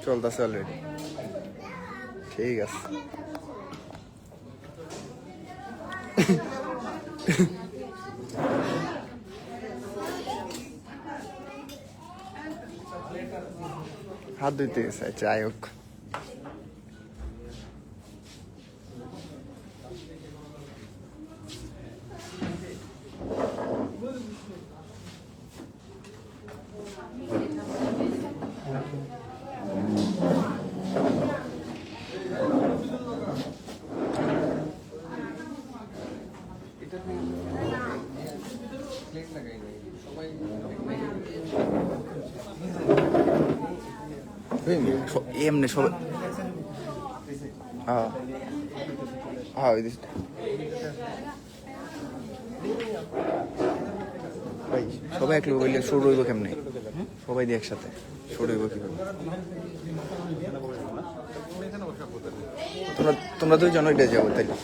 চলতেছে অলরেডি। ঠিক আছে, হাত ধুইতে গেছে। যাই হোক, এমনি সবাই ভাই সবাই এক লোক হইলে শুরু হইব কেমনে? সবাই দিয়ে একসাথে শুরু হইব কিভাবে? তোমরা দুইজন ওইটা যাবো তাইলে।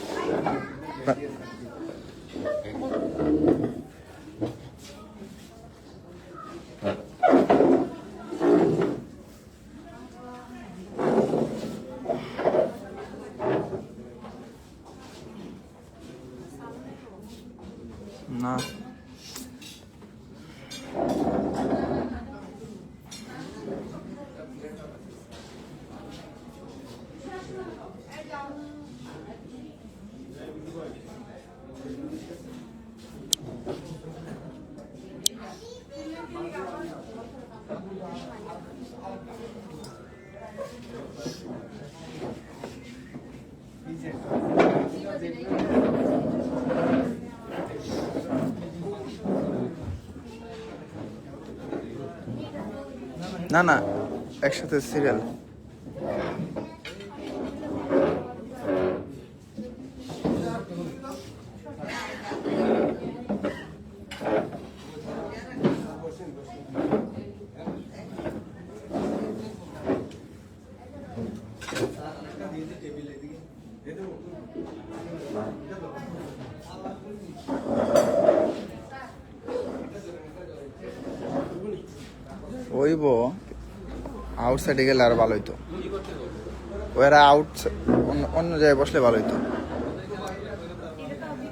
না না না, একসাথে সিরিয়াল। ওইব আউটসাইডে গেলে আরো ভালো হইতো। ওরা অন্য জায়গায় বসলে ভালো হইতো,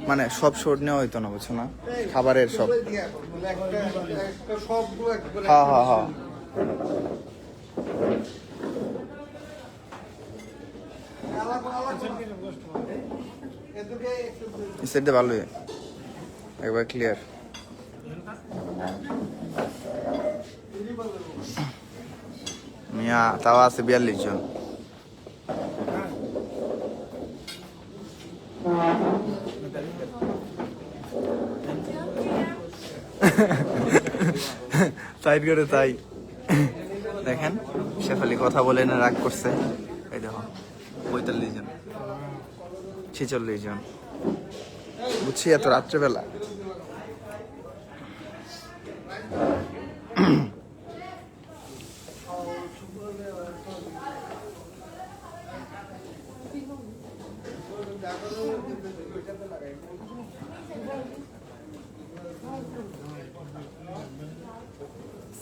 মানে সব শোট নেওয়া হইতো না, বুঝছো না? খাবারের সব। হ্যাঁ হ্যাঁ হ্যাঁ, সেটা ভালোই, একবার ক্লিয়ার। মিয়া তাও আছে 42 জন। সাইড করে তাই দেখেন, শেফালি কথা বলে না রাগ করছে। এই দেখো 45 জন 46 জন, বুঝছি এত রাত্রেবেলা।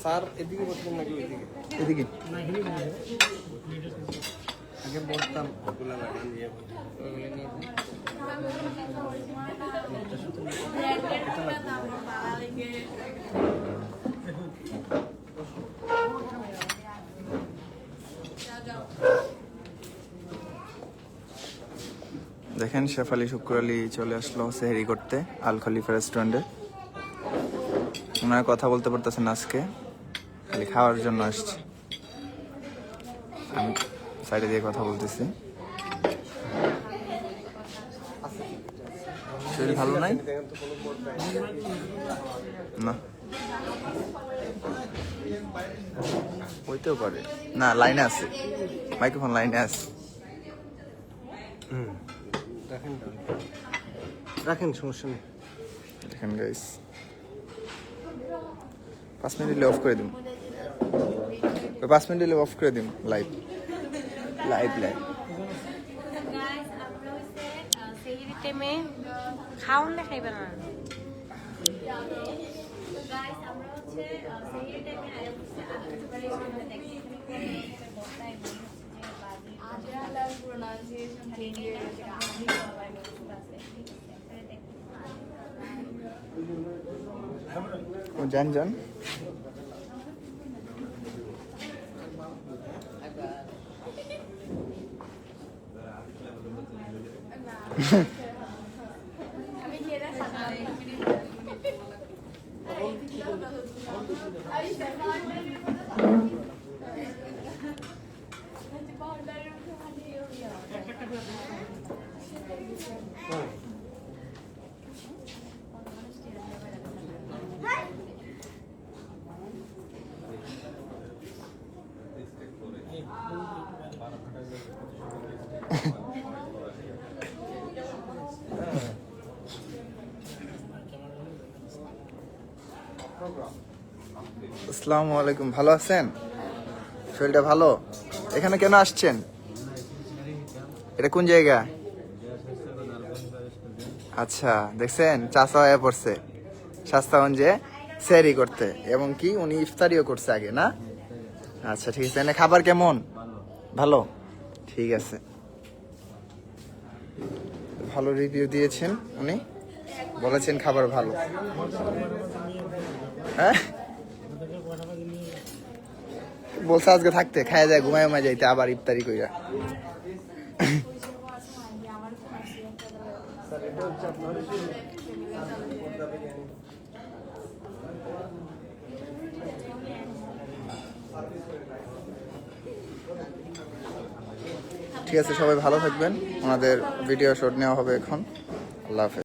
স্যার এদিকে বসবেন নাকি ওইদিকে? এদিকে আগে বলতাম ওগুলা লাগান দিয়ে দেখেন, শেফালি শুক্র আলী চলে আসলো সেহরি করতে আল খলিফা রেস্টুরেন্টে। ওনারা কথা বলতে পারতেছেন আজকে, খালি খাওয়ার জন্য আসছে। আমি সাইডে দিয়ে কথা বলতেছি। শরীর ভালো নাই না? হইতেও পারে না, লাইনে আছে, মাইক্রোফোন লাইনে আছে। রাখেন রাখেন, সমস্যা নেই। দেখেন গাইস, 5 মিনিট হলে অফ করে দিন, 5 মিনিট হলে অফ করে দিন। লাইভ লাইভ লাইভ সেহরি টাইমে খাওন না খাইবে না। হচ্ছে সেহেরি টাইমে আয়া করছে একেবারে সামনে দেখি এখানে বর্তায় মনে হচ্ছে যে বাজি আজরালার প্রোনাউন্সিয়েশন চেঞ্জ হয়ে গেছে আমি সবাই বলতে আছে ঠিক আছে এবারে দেখি ও যান যান আমি কেনা সামনে আসসালামু আলাইকুম, ভালো আছেন? শরীরটা ভালো? এখানে কেন আসছেন? এটা কোন জায়গা? আচ্ছা, দেখছেন চাচা হয়ে পড়ছে শাস্তাগঞ্জে সেহরি করতে, এবং কি উনি ইফতারিও করছে আগে, না? আচ্ছা ঠিক আছে। এনে খাবার কেমন? ভালো, ঠিক আছে। ভালো রিভিউ দিয়েছেন উনি, বলেছেন খাবার ভালো। হ্যাঁ, বলছে আজকে থাকতে, খাইয়া যায় ঘুমায় ঘুমায় যাইতে, আবার ইফতারি কইরা। স্যার এটা হচ্ছে আপনার পর্দা বিরিয়ানি। ঠিক আছে, সবাই ভালো থাকবেন। ওনাদের ভিডিও শট নেওয়া হবে এখন। আল্লাহ হাফেজ।